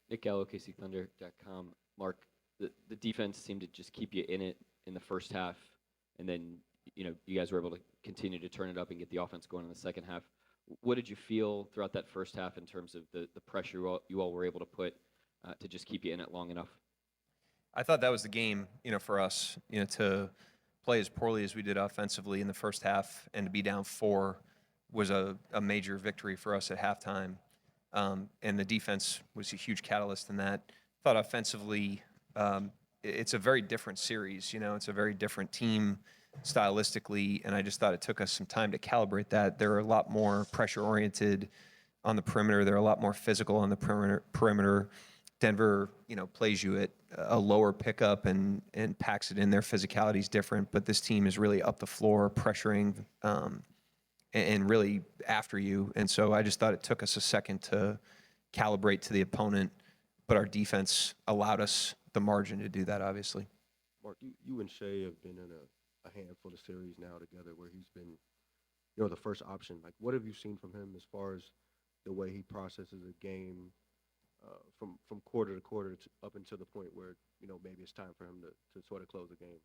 Nick Gallo, OKCThunder.com. Mark, the defense seemed to just keep you in it in the first half, and then you guys were able to continue to turn it up and get the offense going in the second half. What did you feel throughout that first half in terms of the pressure you all were able to put to just keep you in it long enough? I thought that was the game, for us, to play as poorly as we did offensively in the first half and to be down 4 was a major victory for us at halftime. And the defense was a huge catalyst in that. Thought offensively, it's a very different series. It's a very different team stylistically, and I just thought it took us some time to calibrate that. They're a lot more pressure-oriented on the perimeter. They're a lot more physical on the perimeter. Denver, plays you at a lower pickup and packs it in. Their physicality is different, but this team is really up the floor, pressuring, and really after you. And so I just thought it took us a second to calibrate to the opponent, but our defense allowed us the margin to do that, obviously. Mark, you and Shai have been in a handful of series now together where he's been, the first option. Like, what have you seen from him as far as the way he processes a game from quarter to quarter up until the point where, maybe it's time for him to sort of close the game?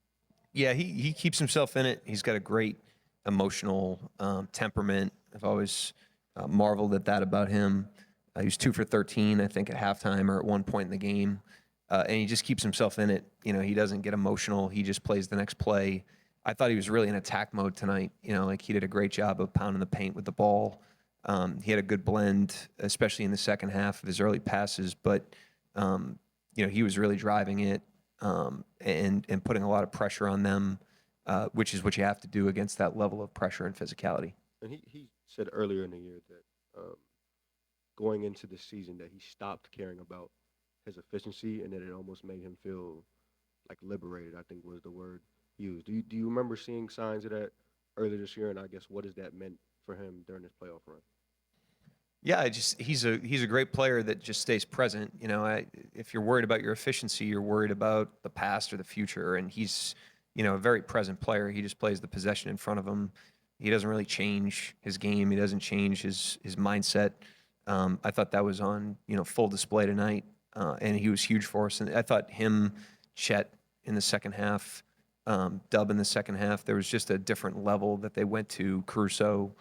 Yeah, he keeps himself in it. He's got a great emotional temperament. I've always marveled at that about him. He was 2 for 13, I think, at halftime or at one point in the game. And he just keeps himself in it. He doesn't get emotional. He just plays the next play. I thought he was really in attack mode tonight. Like he did a great job of pounding the paint with the ball. He had a good blend, especially in the second half of his early passes. But, he was really driving it and putting a lot of pressure on them, which is what you have to do against that level of pressure and physicality. And he said earlier in the year that going into the season that he stopped caring about his efficiency and that it almost made him feel like liberated, I think was the word used. Do you remember seeing signs of that earlier this year? And I guess what has that meant for him during this playoff run? Yeah, he's a great player that just stays present. If you're worried about your efficiency, you're worried about the past or the future. And he's, a very present player. He just plays the possession in front of him. He doesn't really change his game. He doesn't change his mindset. I thought that was on full display tonight, and he was huge for us. And I thought him, Chet in the second half, Dub in the second half. There was just a different level that they went to. Caruso.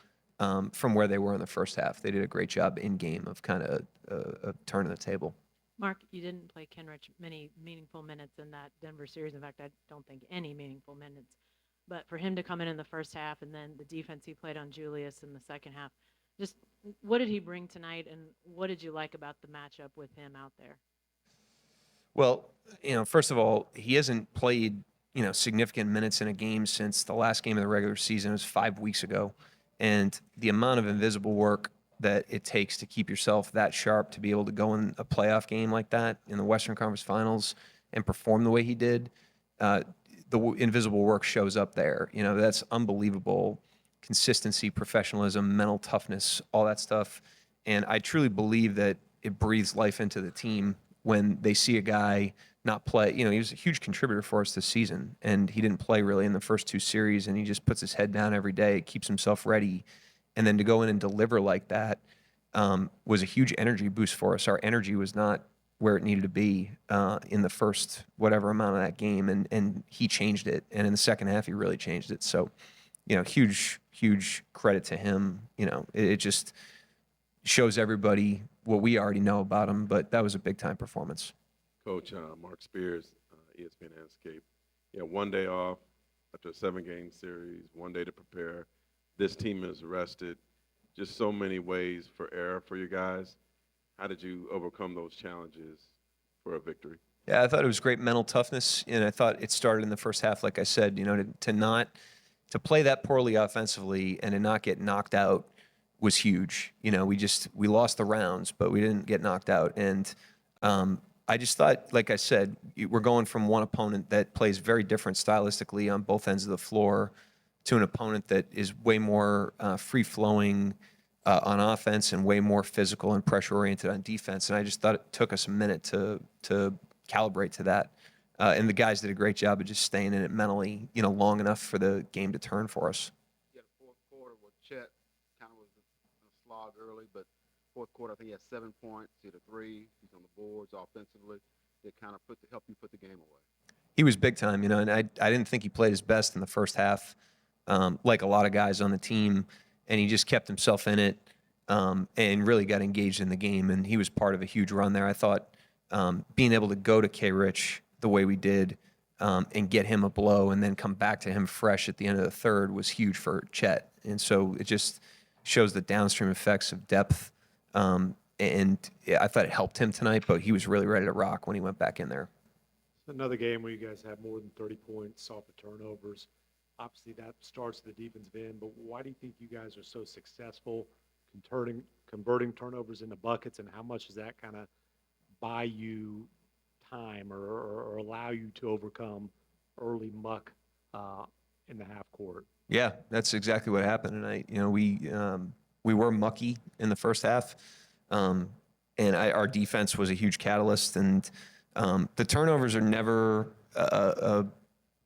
From where they were in the first half. They did a great job in game of kind of turning the table. Mark, you didn't play Kenrich many meaningful minutes in that Denver series. In fact, I don't think any meaningful minutes. But for him to come in the first half and then the defense he played on Julius in the second half, just what did he bring tonight and what did you like about the matchup with him out there? Well, first of all, he hasn't played, significant minutes in a game since the last game of the regular season. It was 5 weeks ago. And the amount of invisible work that it takes to keep yourself that sharp to be able to go in a playoff game like that in the Western Conference Finals and perform the way he did, the invisible work shows up there. That's unbelievable. Consistency, professionalism, mental toughness, all that stuff. And I truly believe that it breathes life into the team when they see a guy not play. He was a huge contributor for us this season, and he didn't play really in the first 2 series, and he just puts his head down every day, keeps himself ready, and then to go in and deliver like that was a huge energy boost for us. Our energy was not where it needed to be in the first whatever amount of that game, and he changed it, and in the second half, he really changed it. So, huge credit to him. It just shows everybody what we already know about him, but that was a big-time performance. Coach Mark Spears, ESPN Landscape. One day off after a 7-game series, one day to prepare. This team is rested. Just so many ways for error for you guys. How did you overcome those challenges for a victory? Yeah, I thought it was great mental toughness, and I thought it started in the first half, like I said, to play that poorly offensively and to not get knocked out was huge. We lost the rounds, but we didn't get knocked out. And I just thought, like I said, we're going from one opponent that plays very different stylistically on both ends of the floor to an opponent that is way more free-flowing on offense and way more physical and pressure-oriented on defense. And I just thought it took us a minute to calibrate to that. And the guys did a great job of just staying in it mentally, long enough for the game to turn for us. Yeah, the fourth quarter with Chet kind of was a slog early, but fourth quarter. I think he had 7 points, hit a three. He's on the boards offensively. That kind of help you put the game away. He was big time, and I didn't think he played his best in the first half, like a lot of guys on the team, and he just kept himself in it and really got engaged in the game, and he was part of a huge run there. I thought being able to go to K-Rich the way we did and get him a blow and then come back to him fresh at the end of the third was huge for Chet, and so it just shows the downstream effects of depth, and I thought it helped him tonight, but he was really ready to rock when he went back in there. Another game where you guys have more than 30 points off of turnovers. Obviously, that starts the defensive end, but why do you think you guys are so successful converting turnovers into buckets, and how much does that kind of buy you time or allow you to overcome early muck in the half court? Yeah, that's exactly what happened tonight. We were mucky in the first half, and our defense was a huge catalyst. And the turnovers are never.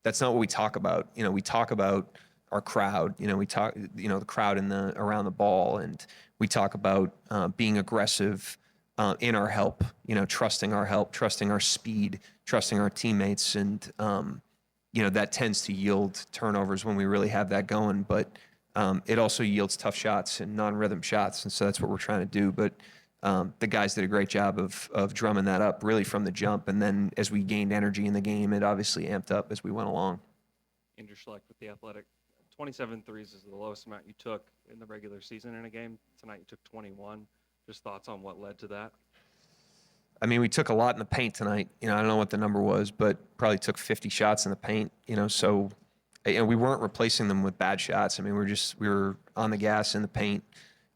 That's not what we talk about. We talk about our crowd. We talk. The crowd around the ball, and we talk about being aggressive in our help. Trusting our help, trusting our speed, trusting our teammates, and that tends to yield turnovers when we really have that going. But it also yields tough shots and non-rhythm shots, and so that's what we're trying to do. But the guys did a great job of drumming that up really from the jump, and then as we gained energy in the game, it obviously amped up as we went along. Andrew Schlecht with The Athletic. 27 threes is the lowest amount you took in the regular season in a game. Tonight you took 21. Just thoughts on what led to that? I mean, we took a lot in the paint tonight. I don't know what the number was, but probably took 50 shots in the paint. So we weren't replacing them with bad shots. I mean, we were on the gas in the paint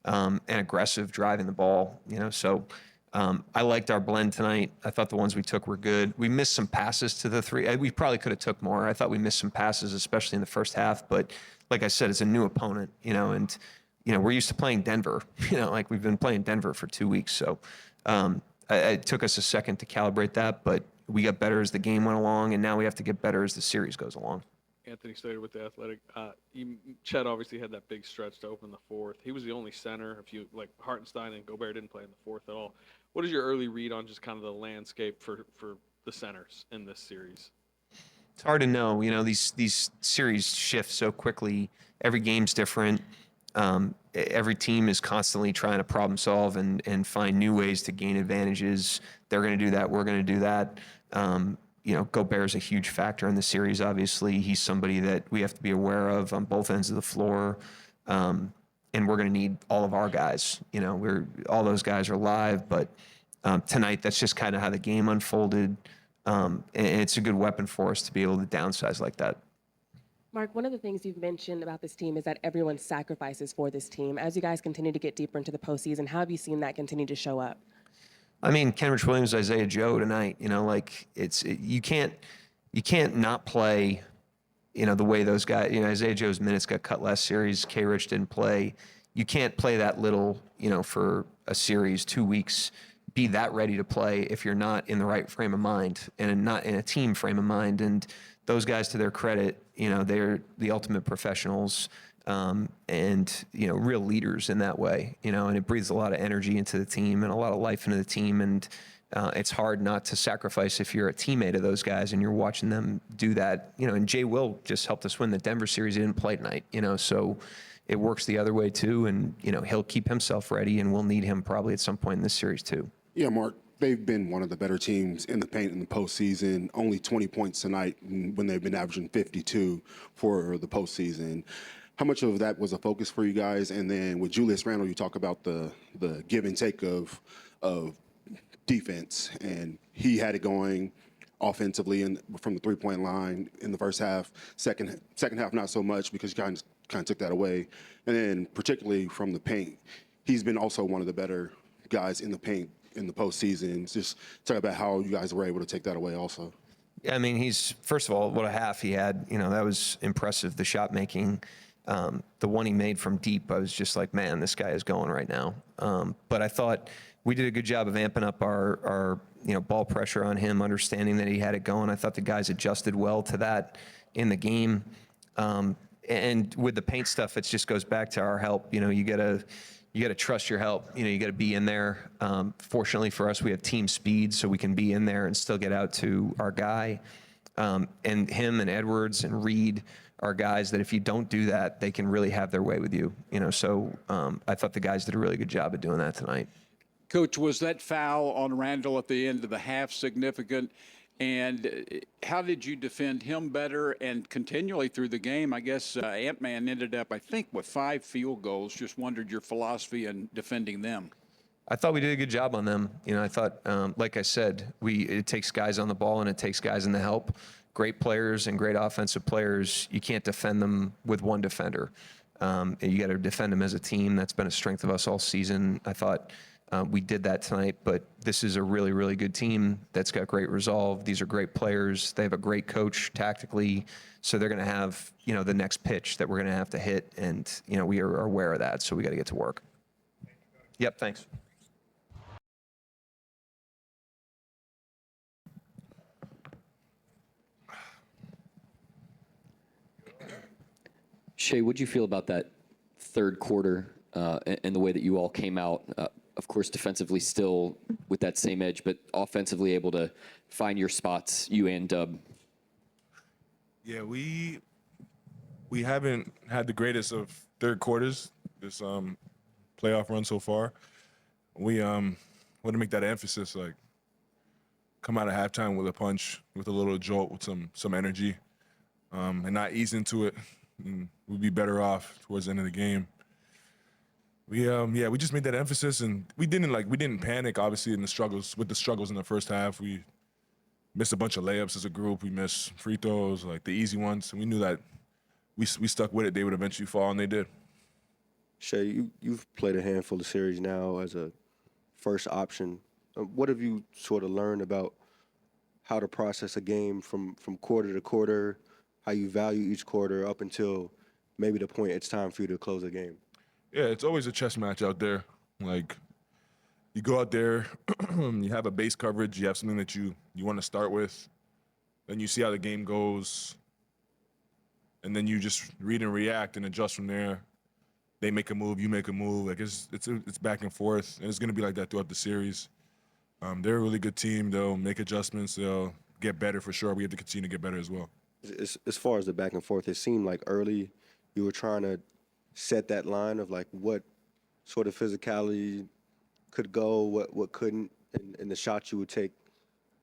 and aggressive driving the ball. So I liked our blend tonight. I thought the ones we took were good. We missed some passes to the three. We probably could have took more. I thought we missed some passes, especially in the first half. But like I said, it's a new opponent. And we're used to playing Denver. Like we've been playing Denver for 2 weeks. So it took us a second to calibrate that, but we got better as the game went along, and now we have to get better as the series goes along. Anthony Slater with The Athletic. Chet obviously had that big stretch to open the fourth. He was the only center. Hartenstein and Gobert didn't play in the fourth at all. What is your early read on just kind of the landscape for the centers in this series? It's hard to know. These series shift so quickly. Every game's different. Every team is constantly trying to problem solve and find new ways to gain advantages. They're going to do that. We're going to do that. Gobert's a huge factor in the series, obviously. He's somebody that we have to be aware of on both ends of the floor. And we're going to need all of our guys. All those guys are live, but tonight that's just kind of how the game unfolded. And it's a good weapon for us to be able to downsize like that. Mark, one of the things you've mentioned about this team is that everyone sacrifices for this team. As you guys continue to get deeper into the postseason, how have you seen that continue to show up? I mean, Kenrich Williams, Isaiah Joe tonight. You can't not play. The way those guys. Isaiah Joe's minutes got cut last series. K. Rich didn't play. You can't play that little. For a series, 2 weeks. Be that ready to play if you're not in the right frame of mind and not in a team frame of mind. And those guys, to their credit, they're the ultimate professionals and real leaders in that way. And it breathes a lot of energy into the team and a lot of life into the team. And it's hard not to sacrifice if you're a teammate of those guys and you're watching them do that. And Jay Will just helped us win the Denver series. He didn't play tonight. So it works the other way too. And he'll keep himself ready, and we'll need him probably at some point in this series too. Yeah, Mark, they've been one of the better teams in the paint in the postseason. Only 20 points tonight when they've been averaging 52 for the postseason. How much of that was a focus for you guys? And then with Julius Randle, you talk about the give and take of defense, and he had it going offensively from the three-point line in the first half. Second half, not so much because you kind of took that away. And then particularly from the paint, he's been also one of the better guys in the paint in the postseason. Just talk about how you guys were able to take that away also. Yeah, I mean, he's, first of all, what a half he had. That was impressive, the shot making. The one he made from deep, I was just like, man, this guy is going right now. But I thought we did a good job of amping up our ball pressure on him, understanding that he had it going. I thought the guys adjusted well to that in the game. And with the paint stuff, it just goes back to our help. You you got to trust your help. You got to be in there. Fortunately for us, we have team speed, so we can be in there and still get out to our guy. And him and Edwards and Reed are guys that if you don't do that, they can really have their way with you. So I thought the guys did a really good job of doing that tonight. Coach, was that foul on Randall at the end of the half significant? And how did you defend him better and continually through the game? I guess Ant-Man ended up, I think, with 5 field goals. Just wondered your philosophy in defending them. I thought we did a good job on them. I thought, like I said, it takes guys on the ball and it takes guys in the help. Great players and great offensive players, you can't defend them with one defender. You got to defend them as a team. That's been a strength of us all season. I thought we did that tonight, but this is a really, really good team that's got great resolve. These are great players. They have a great coach tactically, so they're going to have, the next pitch that we're going to have to hit, and, we are aware of that, so we got to get to work. Yep, thanks. Shai, what do you feel about that third quarter and the way that you all came out? Of course, defensively still with that same edge, but offensively able to find your spots, you and Dub. Yeah, we haven't had the greatest of third quarters this playoff run so far. We want to make that emphasis, like come out of halftime with a punch, with a little jolt, with some energy, and not ease into it. And we'd be better off towards the end of the game. We just made that emphasis, and we didn't panic. Obviously, with the struggles in the first half, we missed a bunch of layups as a group. We missed free throws, like the easy ones, and we knew that we stuck with it. They would eventually fall, and they did. Shai, you've played a handful of series now as a first option. What have you sort of learned about how to process a game from quarter to quarter, how you value each quarter up until maybe the point it's time for you to close a game? Yeah, it's always a chess match out there. Like, you go out there, you have a base coverage, you have something that you want to start with, then you see how the game goes, and then you just read and react and adjust from there. They make a move, you make a move. Like, it's back and forth, and it's going to be like that throughout the series. They're a really good team. They'll make adjustments. They'll get better for sure. We have to continue to get better as well. As far as the back and forth, it seemed like early you were trying to set that line of like what sort of physicality could go, what couldn't, and the shots you would take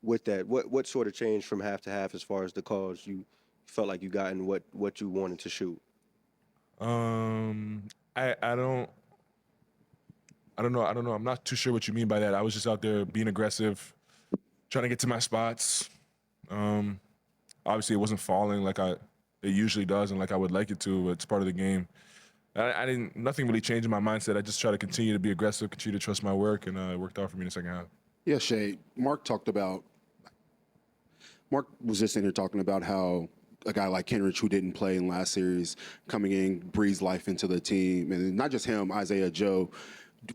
with that. What sort of changed from half to half as far as the calls you felt like you got and what you wanted to shoot? I don't know. I'm not too sure what you mean by that. I was just out there being aggressive, trying to get to my spots. Obviously, it wasn't falling like it usually does and like I would like it to, but it's part of the game. Nothing really changed in my mindset. I just try to continue to be aggressive, continue to trust my work, and it worked out for me in the second half. Yeah, Shai, Mark was just in here talking about how a guy like Kenrich, who didn't play in last series, coming in, breathes life into the team. And not just him, Isaiah Joe.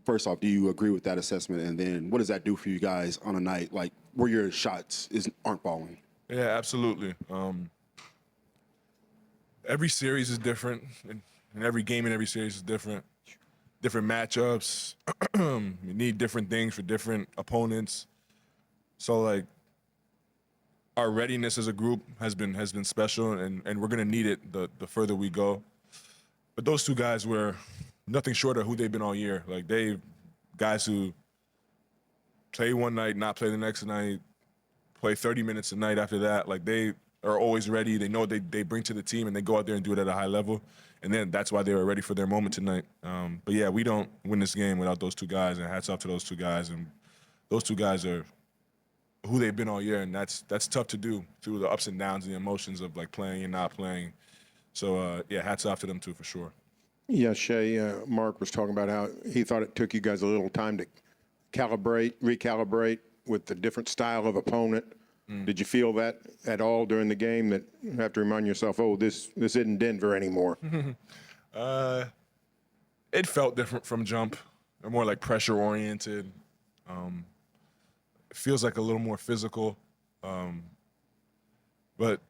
First off, do you agree with that assessment? And then what does that do for you guys on a night like where your shots aren't falling? Yeah, absolutely. Every series is different, and every game in every series is different. Different matchups. You need different things for different opponents. So, like, our readiness as a group has been special, and we're going to need it the further we go. But those two guys were nothing short of who they've been all year. Like, guys who play one night, not play the next night, play 30 minutes a night after that. Like, they are always ready. They know what they bring to the team, and they go out there and do it at a high level. And then that's why they were ready for their moment tonight. But, yeah, we don't win this game without those two guys, and hats off to those two guys. And those two guys are who they've been all year, and that's tough to do through the ups and downs and the emotions of, like, playing and not playing. So, yeah, hats off to them, too, for sure. Yeah, Shai, Mark was talking about how he thought it took you guys a little time to recalibrate with the different style of opponent. Did you feel that at all during the game, that you have to remind yourself, oh, this isn't Denver anymore? It felt different from jump. They're more like pressure-oriented. It feels like a little more physical. But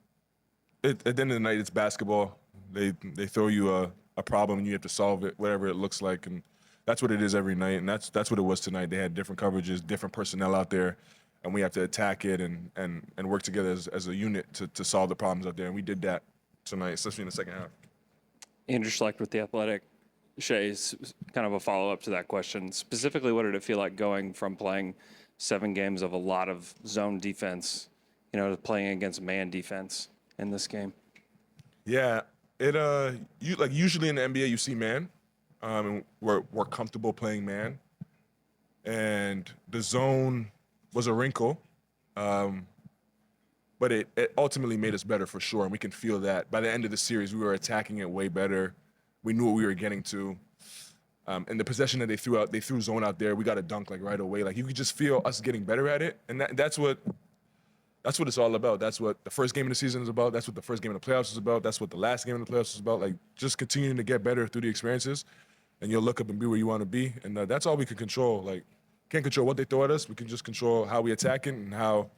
at the end of the night, it's basketball. They throw you a problem and you have to solve it, whatever it looks like. And that's what it is every night, and that's what it was tonight. They had different coverages, different personnel out there, and we have to attack it and work together as a unit to solve the problems out there. And we did that tonight, especially in the second half. Andrew Schlecht with The Athletic. Shay's kind of a follow-up to that question. Specifically, what did it feel like going from playing 7 games of a lot of zone defense, to playing against man defense in this game? Yeah, usually in the NBA you see man, and we're comfortable playing man, and the zone was a wrinkle, but it ultimately made us better for sure, and we can feel that. By the end of the series, we were attacking it way better. We knew what we were getting to. And the possession that they threw zone out there, we got a dunk like right away. Like you could just feel us getting better at it, and that's what it's all about. That's what the first game of the season is about. That's what the first game of the playoffs is about. That's what the last game of the playoffs is about. Like just continuing to get better through the experiences, and you'll look up and be where you want to be. And that's all we can control. Like can't control what they throw at us. We can just control how we attack it and how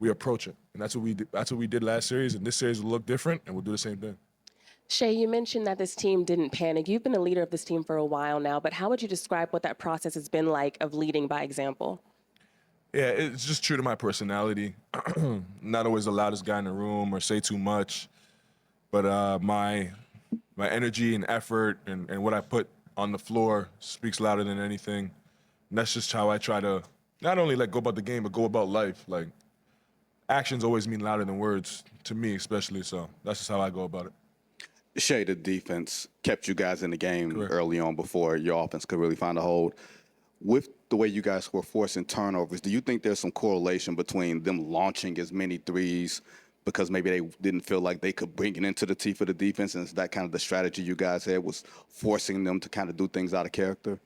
we approach it. And that's what we did. That's what we did last series. And this series will look different, and we'll do the same thing. Shai, you mentioned that this team didn't panic. You've been a leader of this team for a while now, but how would you describe what that process has been like of leading by example? Yeah, it's just true to my personality. Not always the loudest guy in the room or say too much, but my energy and effort and what I put on the floor speaks louder than anything. And that's just how I try to not only go about the game, but go about life. Like actions always mean louder than words to me, especially. So that's just how I go about it. Shai, the defense kept you guys in the game Correct. early on before your offense could really find a hold. With the way you guys were forcing turnovers, do you think there's some correlation between them launching as many threes because maybe they didn't feel like they could bring it into the teeth of the defense, and is that kind of the strategy you guys had, was forcing them to kind of do things out of character?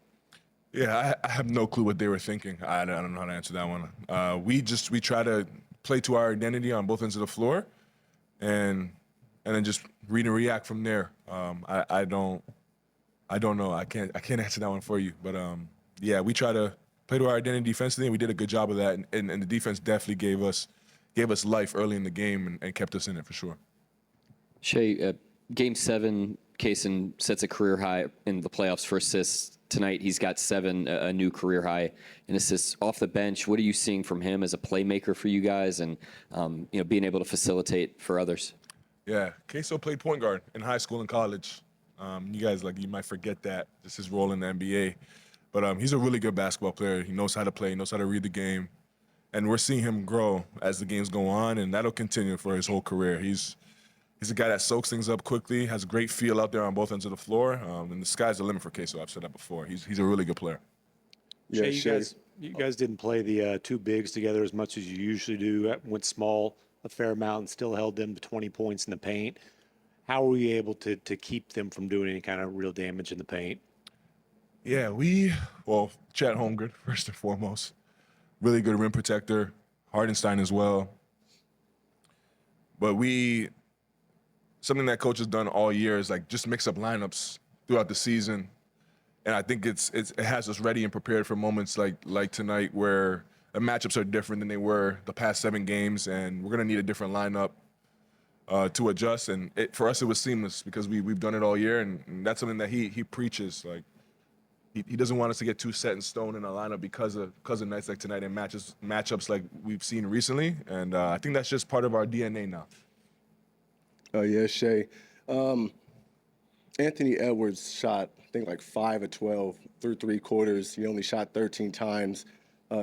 Yeah, I have no clue what they were thinking. I don't know how to answer that one. We try to play to our identity on both ends of the floor, and then just read and react from there. I don't know. I can't answer that one for you. But yeah, we try to play to our identity defensively, and we did a good job of that. And the defense definitely gave us life early in the game and kept us in it for sure. Shai, Game 7, Kaysen sets a career high in the playoffs for assists. Tonight, he's got 7, a new career high in assists off the bench. What are you seeing from him as a playmaker for you guys, and being able to facilitate for others? Yeah, Queso played point guard in high school and college. You guys, you might forget that. This is his role in the NBA. But he's a really good basketball player. He knows how to play, he knows how to read the game. And we're seeing him grow as the games go on, and that'll continue for his whole career. He's a guy that soaks things up quickly, has a great feel out there on both ends of the floor. And the sky's the limit for Queso. I've said that before. He's a really good player. Yeah, you guys didn't play the 2 bigs together as much as you usually do. Went small a fair amount and still held them to 20 points in the paint. How were you able to keep them from doing any kind of real damage in the paint? Yeah, Chet Holmgren, first and foremost. Really good rim protector. Hartenstein as well. But something that coach has done all year is just mix up lineups throughout the season. And I think it has us ready and prepared for moments like tonight, where the matchups are different than they were the past 7 games, and we're going to need a different lineup to adjust. And for us, it was seamless because we've done it all year, and that's something that he preaches. He doesn't want us to get too set in stone in a lineup because of nights like tonight and matchups like we've seen recently. And I think that's just part of our DNA now. Oh, yeah, Shai. Anthony Edwards shot, I think, 5 of 12 through 3 quarters. He only shot 13 times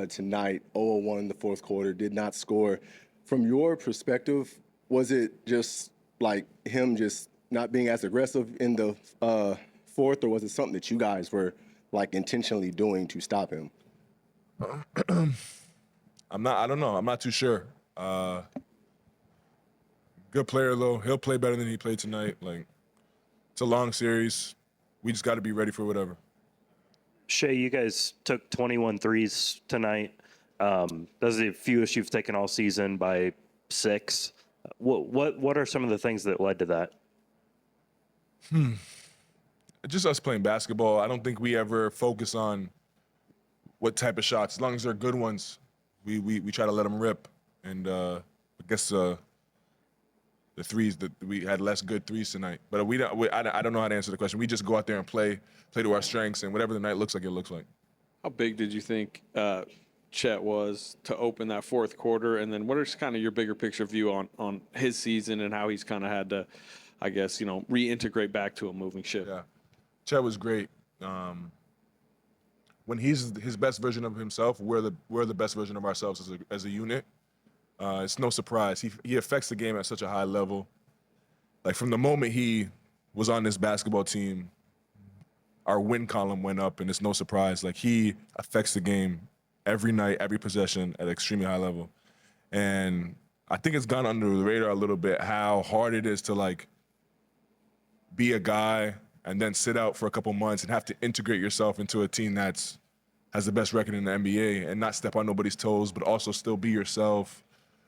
tonight, 0-1 in the fourth quarter, did not score. From your perspective, was it just him just not being as aggressive in the fourth, or was it something that you guys were intentionally doing to stop him? I don't know. I'm not too sure. Good player though. He'll play better than he played tonight. It's a long series. We just got to be ready for whatever. Shai, you guys took 21 threes tonight. That's the fewest you've taken all season by 6. What are some of the things that led to that? Just us playing basketball. I don't think we ever focus on what type of shots. As long as they're good ones, we try to let them rip. And I guess the the threes. We had less good threes tonight. But I don't know how to answer the question. We just go out there and play to our strengths, and whatever the night looks like, it looks like. How big did you think Chet was to open that fourth quarter? And then what is kind of your bigger picture view on his season and how he's kind of had to, I guess, reintegrate back to a moving ship? Yeah, Chet was great. When he's his best version of himself, we're the best version of ourselves as a unit. It's no surprise. He affects the game at such a high level. Like from the moment he was on this basketball team, our win column went up, and it's no surprise. Like he affects the game every night, every possession at an extremely high level. And I think it's gone under the radar a little bit how hard it is to like be a guy and then sit out for a couple months and have to integrate yourself into a team has the best record in the NBA and not step on nobody's toes, but also still be yourself.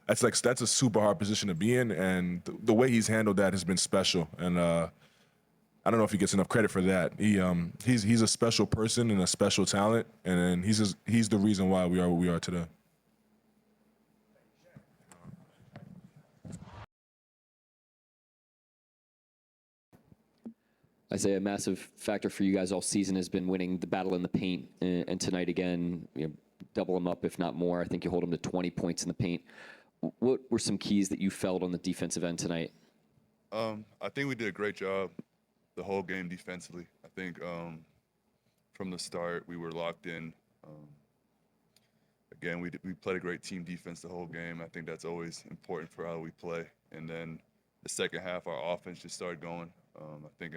That's a super hard position to be in, and the way he's handled that has been special. And I don't know if he gets enough credit for that. He's a special person and a special talent, and he's the reason why we are what we are today. Isaiah, a massive factor for you guys all season has been winning the battle in the paint, and tonight again, double them up if not more. I think you hold them to 20 points in the paint. What were some keys that you felt on the defensive end tonight? I think we did a great job the whole game defensively. I think from the start we were locked in. Again, we played a great team defense the whole game. I think that's always important for how we play. And then the second half, our offense just started going. I think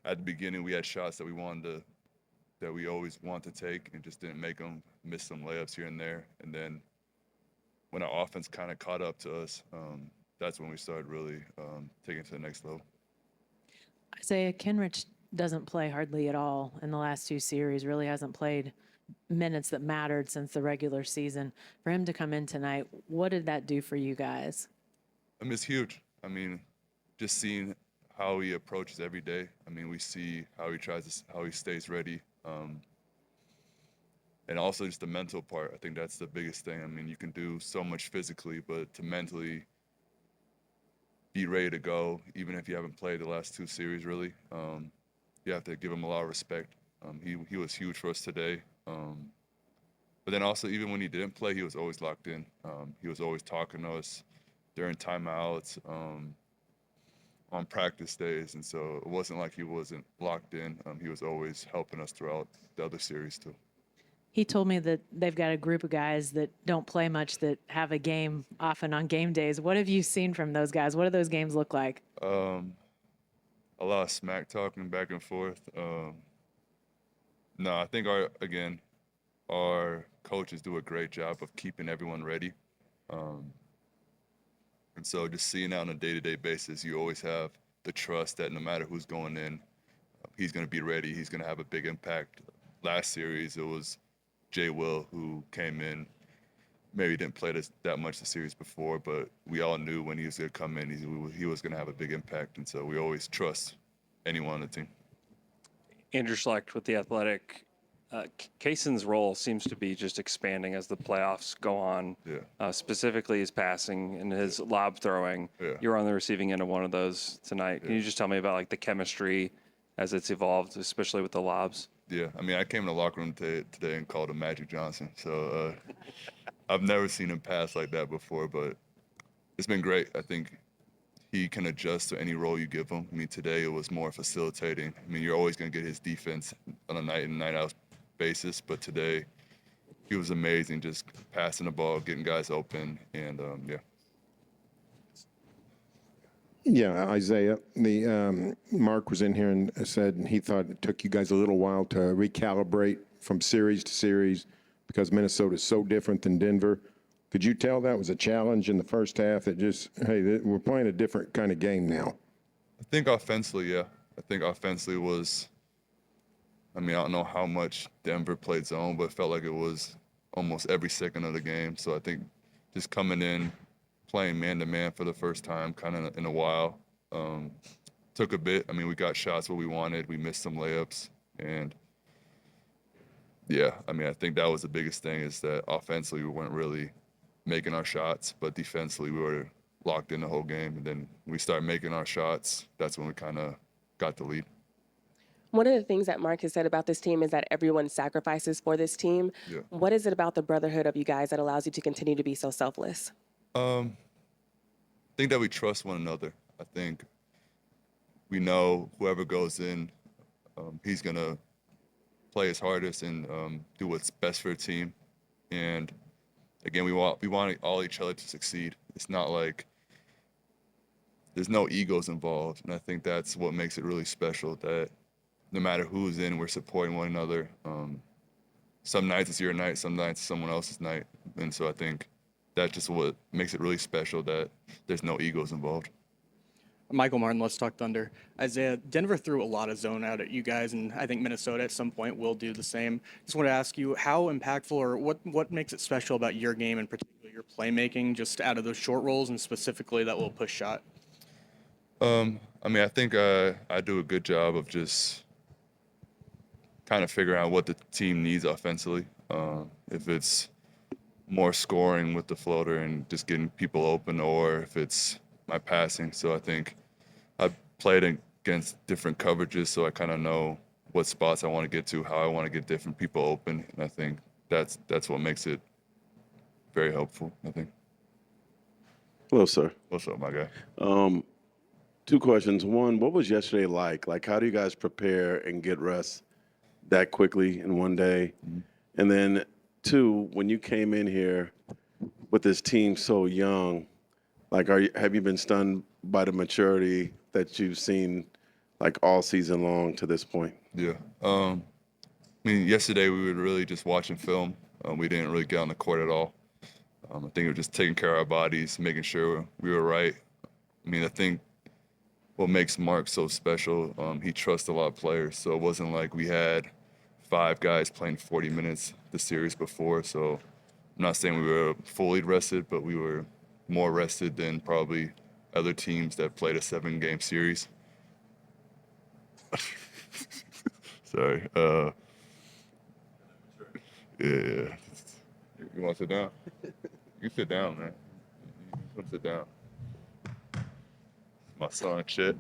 at the beginning we had shots that we always want to take and just didn't make them, missed some layups here and there. And then when our offense kind of caught up to us, that's when we started really taking it to the next level. Isaiah, Kenrich doesn't play hardly at all in the last two series, really hasn't played minutes that mattered since the regular season. For him to come in tonight, what did that do for you guys? I mean, it's huge. I mean, just seeing how he approaches every day. I mean, we see how he stays ready. And also just the mental part. I think that's the biggest thing. I mean, you can do so much physically, but to mentally be ready to go, even if you haven't played the last two series, really, you have to give him a lot of respect. He was huge for us today. But then also, even when he didn't play, he was always locked in. He was always talking to us during timeouts, on practice days. And so it wasn't like he wasn't locked in. He was always helping us throughout the other series, too. He told me that they've got a group of guys that don't play much that have a game often on game days. What have you seen from those guys? What do those games look like? A lot of smack talking back and forth. No, I think our coaches do a great job of keeping everyone ready. And so just seeing that on a day-to-day basis, you always have the trust that no matter who's going in, he's going to be ready. He's going to have a big impact. Last series, it was Jay Will who came in. Maybe didn't play that much the series before, but we all knew when he was going to come in, he was going to have a big impact. And so we always trust anyone on the team. Andrew Schlecht with The Athletic. Kayson's role seems to be just expanding as the playoffs go on, specifically his passing and his lob throwing. Yeah. You're on the receiving end of one of those tonight. Can you just tell me about like the chemistry as it's evolved, especially with the lobs? Yeah, I mean, I came in the locker room today and called him Magic Johnson. So I've never seen him pass like that before, but it's been great. I think he can adjust to any role you give him. I mean, today it was more facilitating. I mean, you're always going to get his defense on a night in, night out basis, but today he was amazing, just passing the ball, getting guys open, and Yeah, Isaiah, Mark was in here and said he thought it took you guys a little while to recalibrate from series to series because Minnesota is so different than Denver. Could you tell that was a challenge in the first half that just, hey, we're playing a different kind of game now? I think offensively, yeah. I think offensively was, I mean, I don't know how much Denver played zone, but it felt like it was almost every second of the game. So I think just coming in, playing man-to-man for the first time kind of in a while, took a bit. I mean, we got shots where we wanted. We missed some layups. And, yeah, I mean, I think that was the biggest thing is that offensively we weren't really making our shots, but defensively we were locked in the whole game. And then we started making our shots. That's when we kind of got the lead. One of the things that Mark has said about this team is that everyone sacrifices for this team. Yeah. What is it about the brotherhood of you guys that allows you to continue to be so selfless? I think that we trust one another. I think we know whoever goes in, he's going to play his hardest and do what's best for the team. And again, we want all each other to succeed. It's not like there's no egos involved. And I think that's what makes it really special, that no matter who's in, we're supporting one another. Some nights it's your night, some nights it's someone else's night. And so I think that's just what makes it really special, that there's no egos involved. Michael Martin, Let's Talk Thunder. Isaiah, Denver threw a lot of zone out at you guys, and I think Minnesota at some point will do the same. Just want to ask you, how impactful or what makes it special about your game, and particularly your playmaking, just out of those short rolls and specifically that little push shot? I think I do a good job of just kind of figuring out what the team needs offensively. If it's more scoring with the floater and just getting people open, or if it's my passing. So I think I've played against different coverages, so I kind of know what spots I want to get to, how I want to get different people open. And I think that's what makes it very helpful, I think. Hello, sir. What's up, my guy? 2 questions. One, what was yesterday like? Like, how do you guys prepare and get rest that quickly in one day? Mm-hmm. And then 2, when you came in here with this team so young, like, have you been stunned by the maturity that you've seen, like, all season long to this point? Yeah. Yesterday we were really just watching film. We didn't really get on the court at all. I think we were just taking care of our bodies, making sure we were right. I think what makes Mark so special, he trusts a lot of players. So it wasn't like we had 5 guys playing 40 minutes the series before. So I'm not saying we were fully rested, but we were more rested than probably other teams that played a 7-game series. Sorry. Yeah. You want to sit down? You sit down, man. You want to sit down. My son, Chet.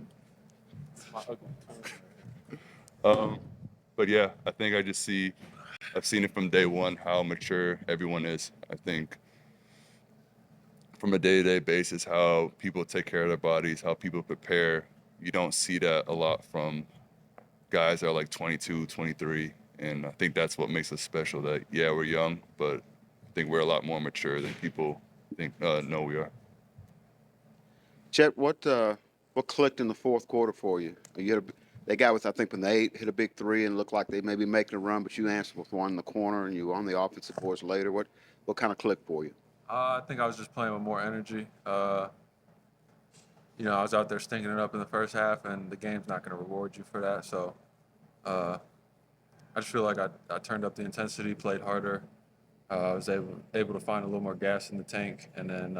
But yeah, I think I've seen it from day one how mature everyone is. I think from a day-to-day basis, how people take care of their bodies, how people prepare, you don't see that a lot from guys that are like 22, 23. And I think that's what makes us special, that, yeah, we're young, but I think we're a lot more mature than people know we are. Chet, what clicked in the fourth quarter for you? That guy was, I think, when they hit a big 3 and looked like they may be making a run, but you answered with one in the corner and you were on the offensive boards later. What kind of clicked for you? I think I was just playing with more energy. I was out there stinking it up in the first half, and the game's not going to reward you for that. So I just feel like I turned up the intensity, played harder. I was able to find a little more gas in the tank, and then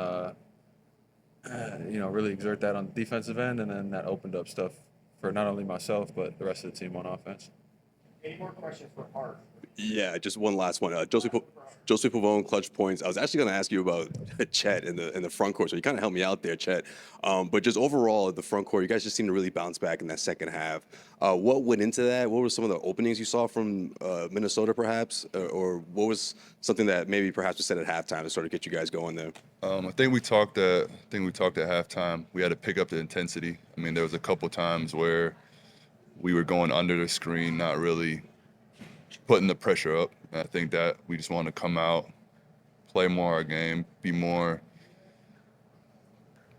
really exert that on the defensive end, and then that opened up stuff for not only myself but the rest of the team on offense. Any more questions for Hart? Yeah, just one last one. Joseph Pavone, clutch points. I was actually going to ask you about Chet in the front court, so you kind of helped me out there, Chet. But just overall at the front court, you guys just seem to really bounce back in that second half. What went into that? What were some of the openings you saw from Minnesota, perhaps, or what was something that maybe perhaps was said at halftime to sort of get you guys going there? I think we talked at halftime. We had to pick up the intensity. There was a couple times where we were going under the screen, not really putting the pressure up. And I think that we just want to come out, play more our game, be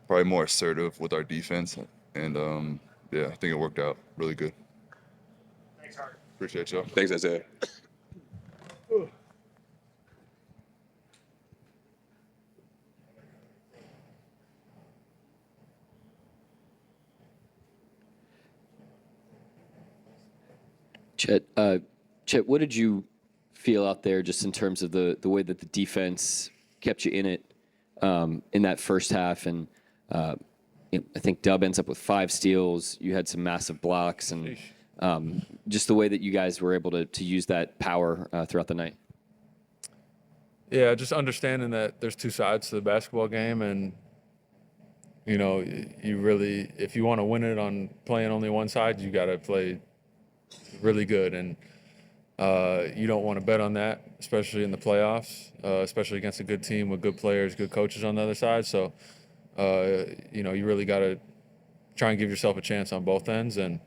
probably more assertive with our defense. And I think it worked out really good. Thanks, Hart. Appreciate y'all. Thanks, Isaiah. Chet, what did you feel out there just in terms of the way that the defense kept you in it in that first half? And I think Dub ends up with 5 steals. You had some massive blocks, and just the way that you guys were able to use that power throughout the night. Yeah, just understanding that there's 2 sides to the basketball game, and You know, you really, if you want to win it on playing only one side, you got to play really good. And you don't want to bet on that, especially in the playoffs, especially against a good team with good players, good coaches on the other side. So, you know, you really got to try and give yourself a chance on both ends. And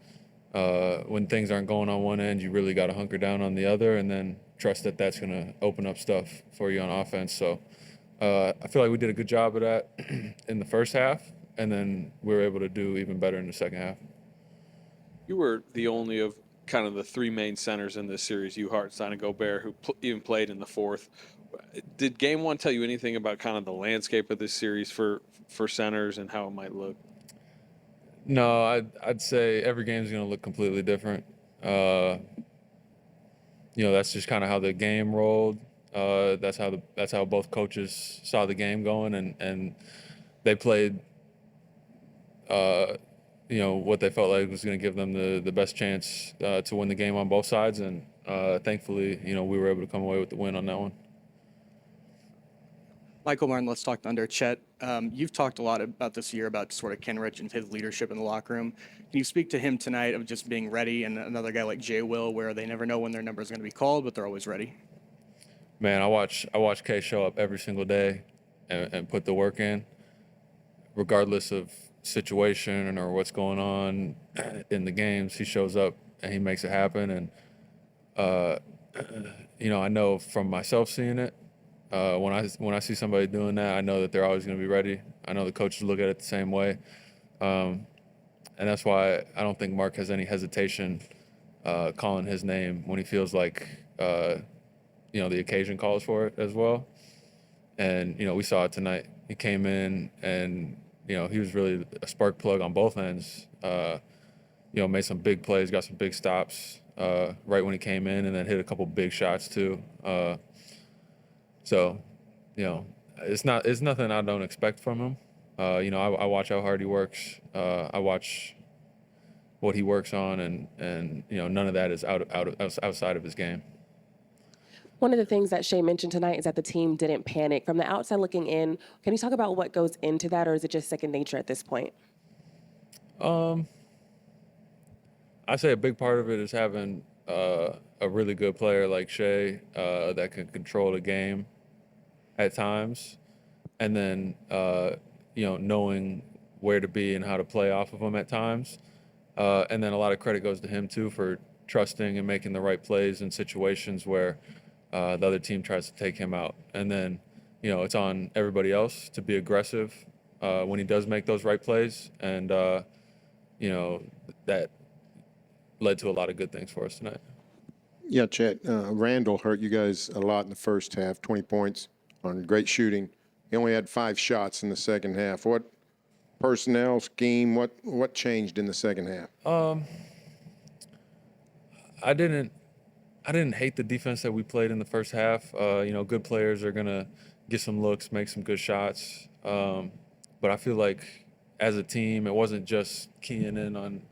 when things aren't going on one end, you really got to hunker down on the other and then trust that that's going to open up stuff for you on offense. So I feel like we did a good job of that in the first half, and then we were able to do even better in the second half. You were the only of kind of the three main centers in this series, you, Hartenstein, and Gobert, who even played in the fourth. Did game one tell you anything about kind of the landscape of this series for centers and how it might look? No, I'd say every game is going to look completely different. You know, that's just kind of how the game rolled. That's how both coaches saw the game going, and they played. You know, what they felt like was going to give them the best chance to win the game on both sides, and thankfully, you know, we were able to come away with the win on that one. Michael Martin, let's talk Thunder. Chet, you've talked a lot about this year about sort of Kenrich and his leadership in the locker room. Can you speak to him tonight of just being ready, and another guy like Jay Will, where they never know when their number is going to be called, but they're always ready? Man, I watch K show up every single day and put the work in, regardless of situation or what's going on in the games. He shows up and he makes it happen. And you know, I know from myself seeing it. When I see somebody doing that, I know that they're always going to be ready. I know the coaches look at it the same way, and that's why I don't think Mark has any hesitation calling his name when he feels like you know, the occasion calls for it as well. And you know, we saw it tonight. He came in and you know, he was really a spark plug on both ends. You know, made some big plays, got some big stops right when he came in, and then hit a couple big shots too. So, you know, it's nothing I don't expect from him. You know, I watch how hard he works. I watch what he works on, and you know, none of that is outside of his game. One of the things that Shai mentioned tonight is that the team didn't panic. From the outside looking in, can you talk about what goes into that, or is it just second nature at this point? I say a big part of it is having a really good player like Shai that can control the game at times, and then you know, knowing where to be and how to play off of him at times, and then a lot of credit goes to him too for trusting and making the right plays in situations where the other team tries to take him out. And then, you know, it's on everybody else to be aggressive when he does make those right plays, and you know, that led to a lot of good things for us tonight. Yeah, Chet, Randall hurt you guys a lot in the first half, 20 points on great shooting. He only had 5 shots in the second half. What personnel, scheme, what changed in the second half? I didn't hate the defense that we played in the first half. You know, good players are gonna get some looks, make some good shots. But I feel like as a team, it wasn't just keying in on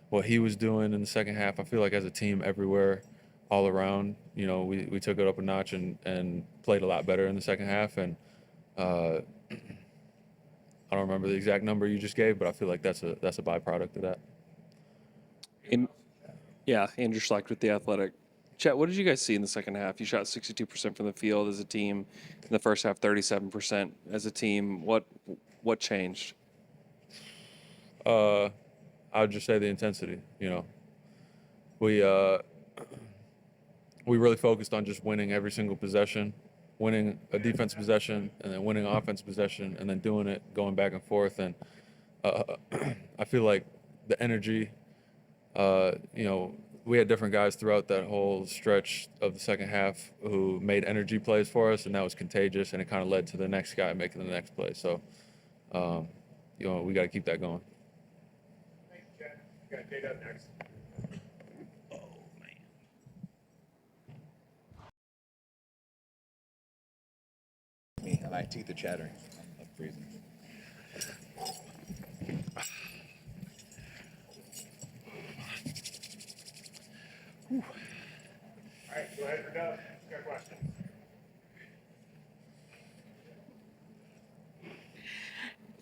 what he was doing in the second half. I feel like as a team, everywhere, all around, you know, we took it up a notch and played a lot better in the second half. And I don't remember the exact number you just gave, but I feel like that's a byproduct of that. Yeah, Andrew Schlecht with The Athletic. Chet, what did you guys see in the second half? You shot 62% from the field as a team. In the first half, 37% as a team. What changed? I would just say the intensity. You know, we really focused on just winning every single possession, winning a defensive possession, and then winning an offensive possession, and then doing it, going back and forth. And I feel like the energy, you know, we had different guys throughout that whole stretch of the second half who made energy plays for us, and that was contagious, and it kind of led to the next guy making the next play. So, you know, we got to keep that going. Thank you, Chet. You got Kate up next. My teeth are chattering. I'm freezing. All right, go ahead for Doug. Got questions.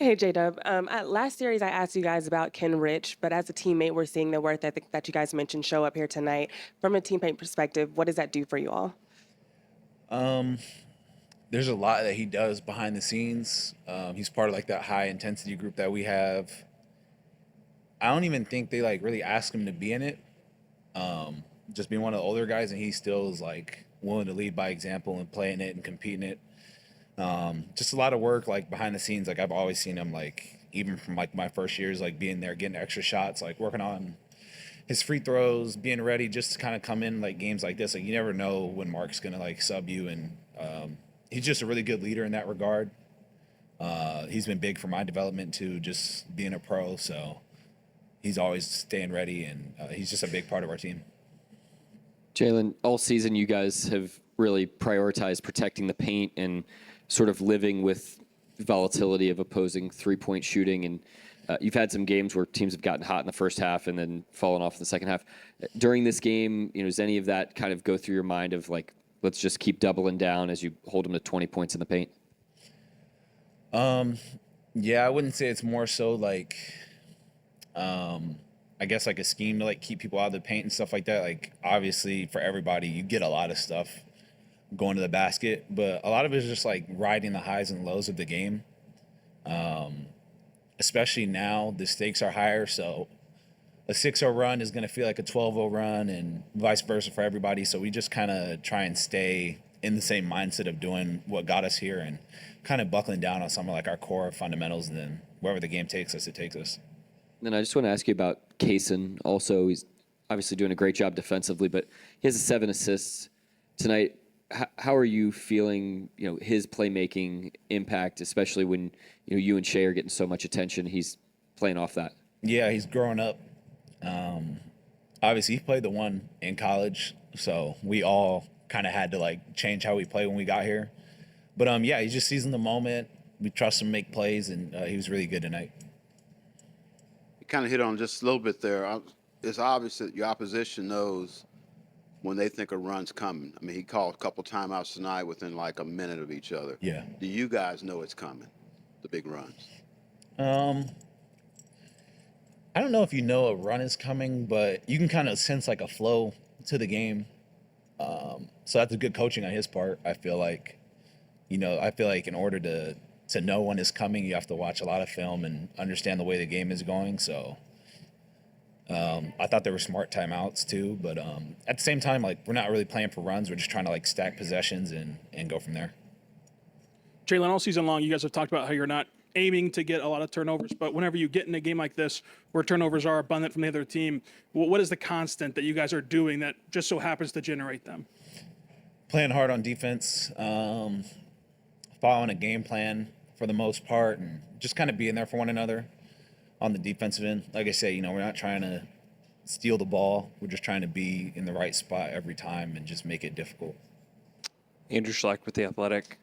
Hey, J-Dub. At last series, I asked you guys about Ken Rich, but as a teammate, we're seeing the work ethic that you guys mentioned show up here tonight. From a teammate perspective, what does that do for you all? There's a lot that he does behind the scenes. He's part of like that high intensity group that we have. I don't even think they like really ask him to be in it. Just being one of the older guys, and he still is like willing to lead by example and play in it and compete in it. Just a lot of work like behind the scenes. Like I've always seen him like even from like my first years, like being there, getting extra shots, like working on his free throws, being ready just to kind of come in like games like this. Like you never know when Mark's gonna like sub you, and he's just a really good leader in that regard. He's been big for my development too, just being a pro. So he's always staying ready, and he's just a big part of our team. Jaylen, all season you guys have really prioritized protecting the paint and sort of living with volatility of opposing three-point shooting. And you've had some games where teams have gotten hot in the first half and then fallen off in the second half. During this game, does any of that kind of go through your mind of like, let's just keep doubling down as you hold them to 20 points in the paint? Yeah, I wouldn't say it's more so like, I guess like a scheme to like keep people out of the paint and stuff like that. Like obviously for everybody, you get a lot of stuff going to the basket, but a lot of it is just like riding the highs and lows of the game. Especially now the stakes are higher. So a 6-0 run is going to feel like a 12-0 run and vice versa for everybody. So we just kind of try and stay in the same mindset of doing what got us here and kind of buckling down on some of like our core fundamentals, and then wherever the game takes us, it takes us. And then I just want to ask you about Kaysen. Also, he's obviously doing a great job defensively, but he has 7 assists tonight. How are you feeling, his playmaking impact, especially when you and Shai are getting so much attention? He's playing off that. Yeah, he's growing up. Obviously, he played the one in college, so we all kind of had to like change how we play when we got here. But yeah, he's just seizing the moment. We trust him to make plays, and he was really good tonight. You kind of hit on just a little bit there. It's obvious that your opposition knows when they think a run's coming. I mean, he called a couple timeouts tonight within like a minute of each other. Yeah. Do you guys know it's coming, the big runs? I don't know if you know a run is coming, but you can kind of sense like a flow to the game. So that's a good coaching on his part. I feel like, in order to know when it's coming, you have to watch a lot of film and understand the way the game is going. So I thought there were smart timeouts too, but at the same time, like we're not really playing for runs. We're just trying to like stack possessions and go from there. Jaylen, all season long, you guys have talked about how you're not aiming to get a lot of turnovers, but whenever you get in a game like this where turnovers are abundant from the other team, what is the constant that you guys are doing that just so happens to generate them? Playing hard on defense, following a game plan for the most part, and just kind of being there for one another on the defensive end. Like I say, we're not trying to steal the ball. We're just trying to be in the right spot every time and just make it difficult. Andrew Schlecht with The Athletic.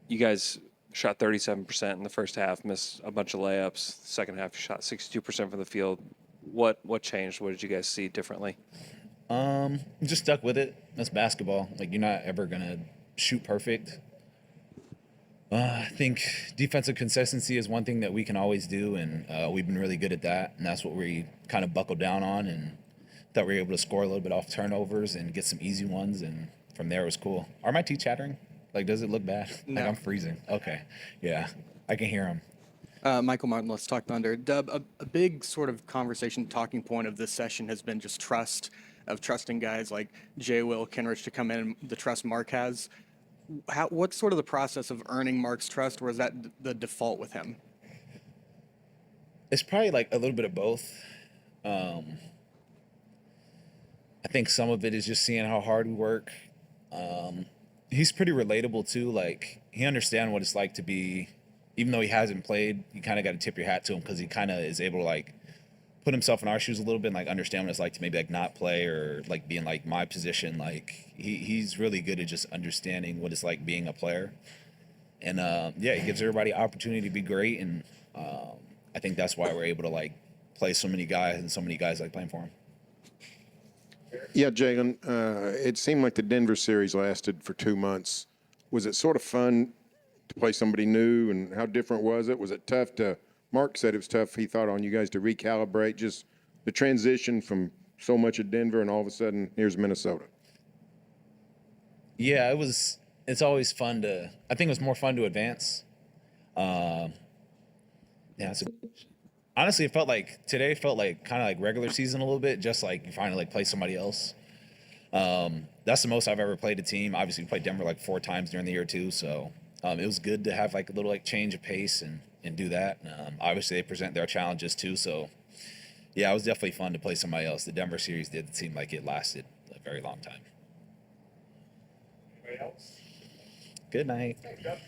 You guys shot 37% in the first half, missed a bunch of layups. Second half, you shot 62% from the field. What changed? What did you guys see differently? Just stuck with it. That's basketball. Like you're not ever gonna shoot perfect. I think defensive consistency is one thing that we can always do, and we've been really good at that. And that's what we kind of buckled down on, and thought we were able to score a little bit off turnovers and get some easy ones. And from there, it was cool. Are my teeth chattering? Like, does it look bad? No. Like I'm freezing. Okay, yeah, I can hear him. Michael Martin, Let's Talk Thunder. Dub, a big sort of conversation talking point of this session has been just trusting guys like Jay, Will, Kenrich to come in, and the trust Mark has. What's sort of the process of earning Mark's trust, or is that the default with him? It's probably like a little bit of both. I think some of it is just seeing how hard we work. He's pretty relatable too. Like he understands what it's like to be, even though he hasn't played, you kind of got to tip your hat to him because he kind of is able to like put himself in our shoes a little bit and like understand what it's like to maybe like not play or like be in like my position. Like he's really good at just understanding what it's like being a player. And yeah, he gives everybody opportunity to be great. And I think that's why we're able to like play so many guys and so many guys like playing for him. Yeah, Jaylen, it seemed like the Denver series lasted for 2 months. Was it sort of fun to play somebody new, and how different was it? Was it tough to? Mark said it was tough. He thought on you guys to recalibrate, just the transition from so much of Denver and all of a sudden here's Minnesota. Yeah, it's always fun to. I think it was more fun to advance. Yeah, honestly, it felt like today felt like kind of like regular season a little bit, just like you finally like play somebody else. That's the most I've ever played a team. Obviously, we played Denver like 4 times during the year too, so it was good to have like a little like change of pace and do that. Obviously, they present their challenges too, so yeah, it was definitely fun to play somebody else. The Denver series did seem like it lasted a very long time. Anybody else? Good night. Thanks, Jeff.